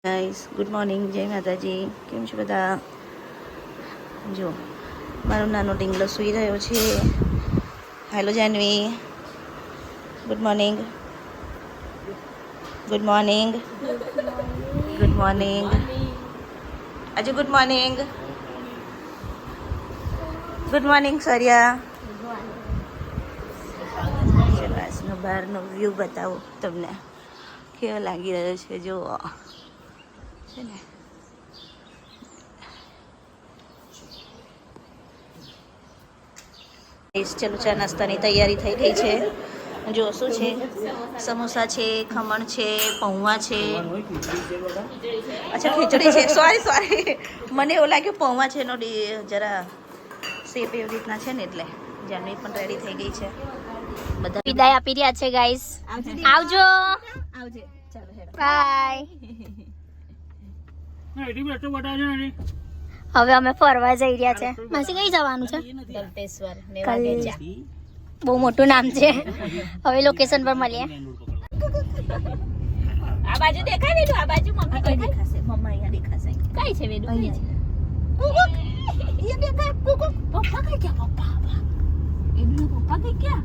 Guys good morning, જય માતાજી. કેમ છો બધા? જો મારો નાનો ઢીંગલો સૂઈ રહ્યો છે. Hello Janvi, good morning. Good morning. Good morning. આજે ગુડ મોર્નિંગ. Good morning સરિયા. ચલો આજનો બહારનો વ્યૂ બતાવું તમને, કેવો લાગી રહ્યો છે. જો છે ને ચલો ચા નાસ્તાની તૈયારી થઈ ગઈ છે. જો શું છે, સમોસા છે, ખમણ છે, પૌવા છે. અચ્છા ખીચડી છે, સોરી મને એવું લાગ્યું પૌવા છે એનો જરા શેપ એવી રીતના છે ને એટલે. જાનવી પણ રેડી થઈ ગઈ છે. બધા વિદાય આપી રહ્યા છે ગાઈસ. આવજો. આવજે. ચાલો હેડો. બાય. હવે અમે ફરવા જઈ રહ્યા છે. માસી કઈ જવાનું છે? ગલતેશ્વર કલ- બહુ મોટું નામ છે. હવે લોકેશન પર મળીએ. આ બાજુ દેખાય વેડું, આ બાજુ મમ્મી કઈ દેખાશે. મમ્મા અહીંયા દેખાશે. કઈ છે વેડું? અહીંયા દેખાય. પપ્પા કઈ ગયા? પપ્પા એમનો પપ્પા કઈ ગયા?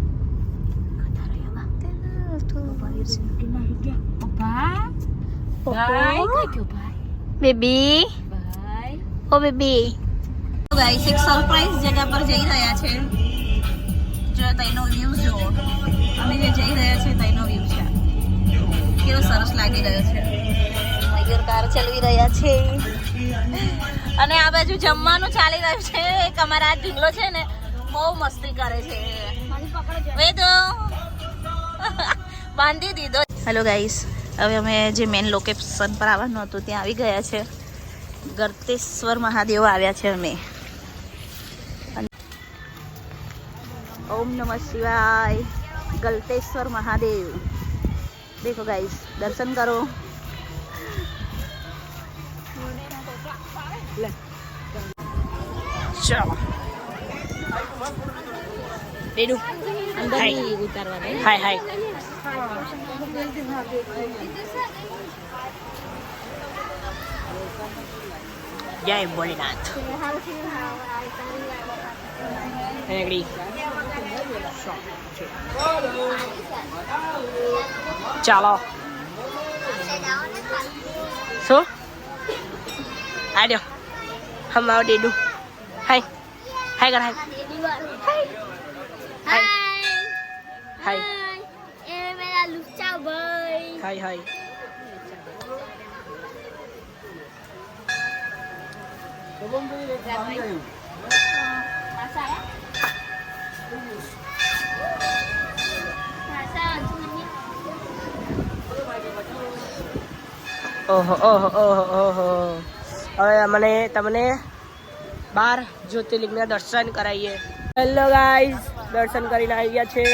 બેબી, ઓ બેબી. ગાઈસ એક સરપ્રાઈઝ જગ્યા પર જઈ રહ્યા છે. જો તઈનો વ્યૂ જો, અમે જે જઈ રહ્યા છે તઈનો વ્યૂ છે. કેવો સરસ લાગી રહ્યો છે. મયુર કાર ચલાવી રહ્યા છે અને આ બાજુ જમવાનું ચાલી રહ્યું છે. એક અમારા આ ઢીંગલો છે ને બહુ મસ્તી કરે છે. વેદો બાંધી દીધો. હેલો ગાઈસ, હવે અમે જે મેન લોકેશન પર આવવાનું હતું ત્યાં આવી ગયા છે. ગળતેશ્વર મહાદેવ આવ્યા છે અમે. ઓમ નમઃ શિવાય. ગળતેશ્વર મહાદેવ દેખો ગાઈસ, દર્શન કરો. ચાલો રેડુ અંદર ઉતારવા દે. હાય હાય. જય ભોલેનાથ. ચાલો શું આડ્યો હમ આવ ડેડુ. હાય હાય કર. હાય હાય હાય હાય. ઓહો ઓહો ઓહો ઓહો. હવે મને તમને 12 જ્યોતિર્લિંગના દર્શન કરાવીએ. હેલો ગાઈસ, દર્શન કરીને આવી ગયા છે.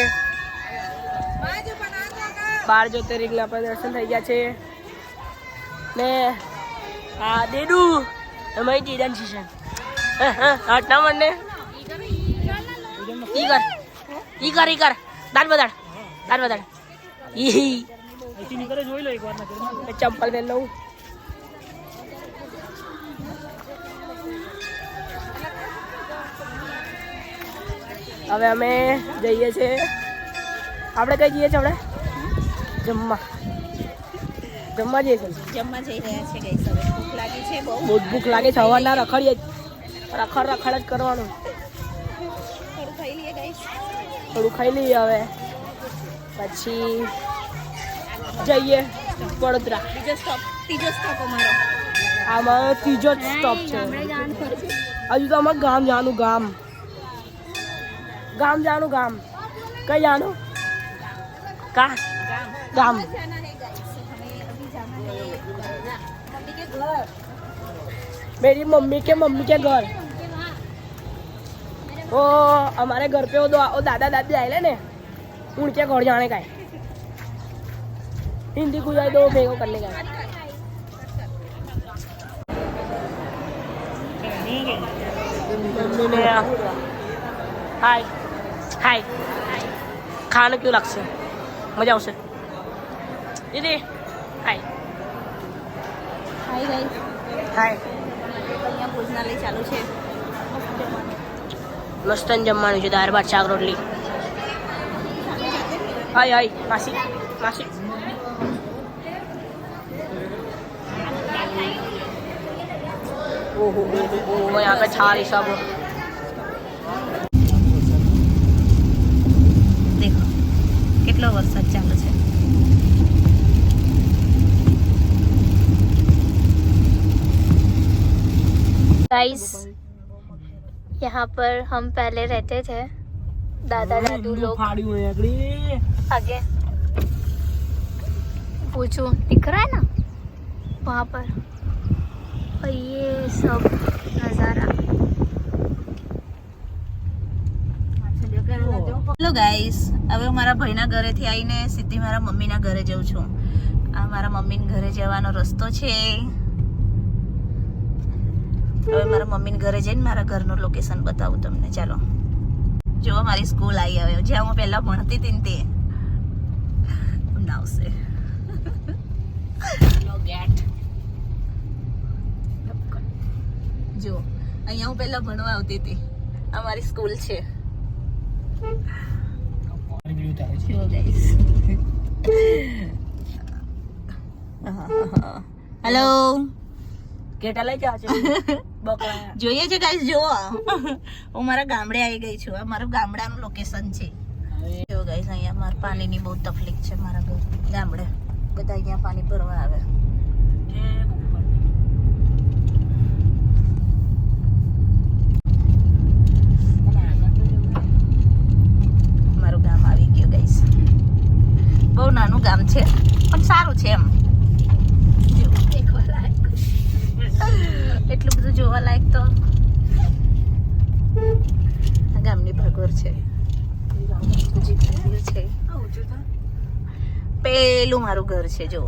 12 જ્યોતિર્લિંગના પણ દર્શન થઈ ગયા છે ને આ દેડુ અમારી દીદાન છે. હટના મને ઈ કર દાન બદાડ ઈ ચંપલ પહેર લઉં. હવે અમે જઈએ છીએ. આપણે કઈ જઈએ છીએ? આપણે જમવા જઈએ છીએ. જમવા જઈ રહ્યા છે ગાઈસ. હવે ભૂખ લાગી છે, બહુ ભૂખ લાગે છે. સવારના રખડીએ રખડ જ કરવાનું. થોડું ખાઈ લઈએ ગાઈસ, થોડું ખાઈ લઈએ. હવે પછી જઈએ વડોદરા. ત્રીજો સ્ટોપ અમારો. આમાં ત્રીજો જ સ્ટોપ છે. હજુ તો અમારે ગામ જવાનું. ગામ કઈ જવાનું? ગામ मेरी मम्मी के घर. ओ हमारे घर पे वो दादा दादी आए ने, उनके घर जाने का है. हिंदी गुजराती दो मेरे को करने का है. मम्मी ने हाय हाय. खाना क्यों लगसे मजा આવશે. दीदी हाय. હાય ગાઈસ, હાય. અહીંયા ભોજનાલય ચાલુ છે. મસ્ત જમવાનું છે, દાળ ભાત શાક રોટલી. હાય હાય માસી માસી. ओहो यहाँ पे छारी सब. દેખો કેટલો વરસાદ ચાલુ છે. गाइस यहाँ पर हम पहले रहते थे, दादा दादू लोग. आगे पूछो, दिख रहा है ना वहाँ पर. और ये सब नज़ारा. હેલો ગાઈસ, હવે મારા ભાઈના ઘરેથી આવીને સીધી મારા મમ્મીના ઘરે જઉં છું. આ મારા મમ્મીના ઘરે જવાનો રસ્તો છે. હવે મારા મમ્મીના ઘરે જઈને મારા ઘરનું લોકેશન બતાવું તમને. ચાલો જો મારી સ્કૂલ આવી હવે, જ્યાં હું પહેલા ભણતી હતી ને તે આવશે. ગેટ જો અહીંયા હું પહેલા ભણવા આવતી હતી. આ મારી સ્કૂલ છે. જો ગાઈસ, હેલો કેટા લઈ જાવ છે બકરા. જોઈએ છે ગાઈસ, જો હું મારા ગામડે આવી ગઈ છું. આ મારું ગામડાનું લોકેશન છે. જો ગાઈસ, અહીંયા મારા પાણીની બહુ તકલીફ છે. મારા ગામડે બધા અહીંયા પાણી ભરવા આવે. મારું ગામ આવી ગયું ગાઈસ. બહુ નાનું ગામ છે પણ સારું છે એમ. જો દેખવા લાયક, એટલું બધું જોવા લાયક તો આ ગામની ભગોર છે. પેલું મારું ઘર છે. જો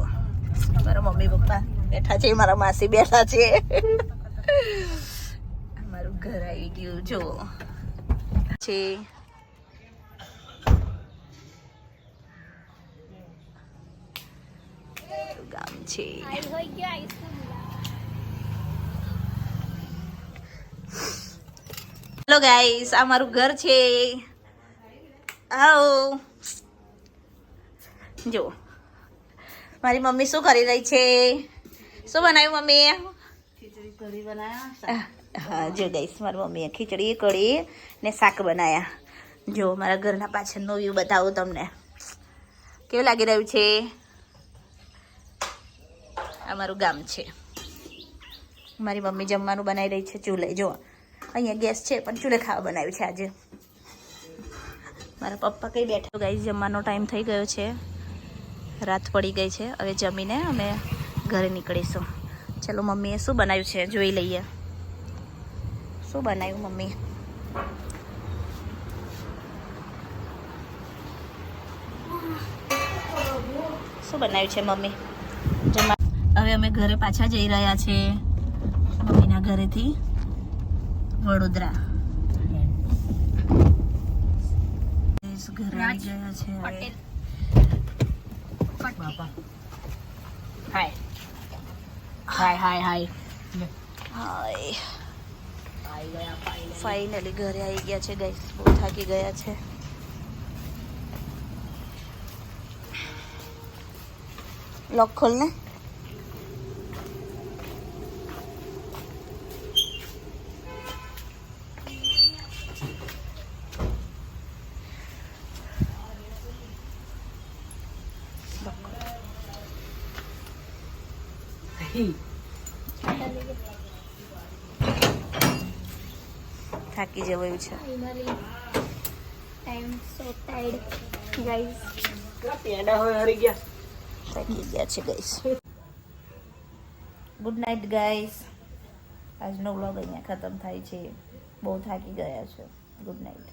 મારા મમ્મી પપ્પા બેઠા છે, મારા માસી બેઠા છે. મારું ઘર આવી ગયું. જો છે ગામ છે. હેલો ગાઈસ, આ મારું ઘર છે. આવો જો મારી મમ્મી શું કરી રહી છે. શું બનાવ્યું મમ્મી? ખીચડી કઢી બનાવ્યા. હા જો ગાઈસ, મારી મમ્મીએ ખીચડી કઢી ને શાક બનાવ્યા. જો મારા ઘરના પાછળનો વ્યૂ બતાવું તમને. કેવું લાગી રહ્યું છે? આ મારું ગામ છે. મારી મમ્મી જમવાનું બનાવી રહી છે ચૂલે. જો અહીંયા ગેસ છે પણ ચૂલે ખાવા બનાવ્યું છે આજે. મારા પપ્પા કઈ બેઠા. ગાઈસ, જમવાનો ટાઈમ થઈ ગયો છે. રાત પડી ગઈ છે. હવે જમીને અમે ઘરે નીકળીશું. ચલો મમ્મીએ શું બનાવ્યું છે જોઈ લઈએ. શું બનાવ્યું મમ્મી? શું બનાવ્યું છે મમ્મી? હવે અમે ઘરે પાછા જઈ રહ્યા છે મમ્મીના ઘરેથી વડોદરા. ઘરે આવી ગયા છે હવે. બાપા હાય હાય હાય હાય હાય, આવી ગયા ફાઇનલી ઘરે આવી ગયા છે ગાઈસ. બહુ થાકી ગયા છે. લોક ખોલ ને. થાકી જવાયું છે. પેડા હોય હરી ગયા. થાકી ગયા છે ગાઈસ. Good night guys. આજનો વ્લોગ અહીંયા ખતમ થાય છે. બહુ થાકી ગયા છે. Good night.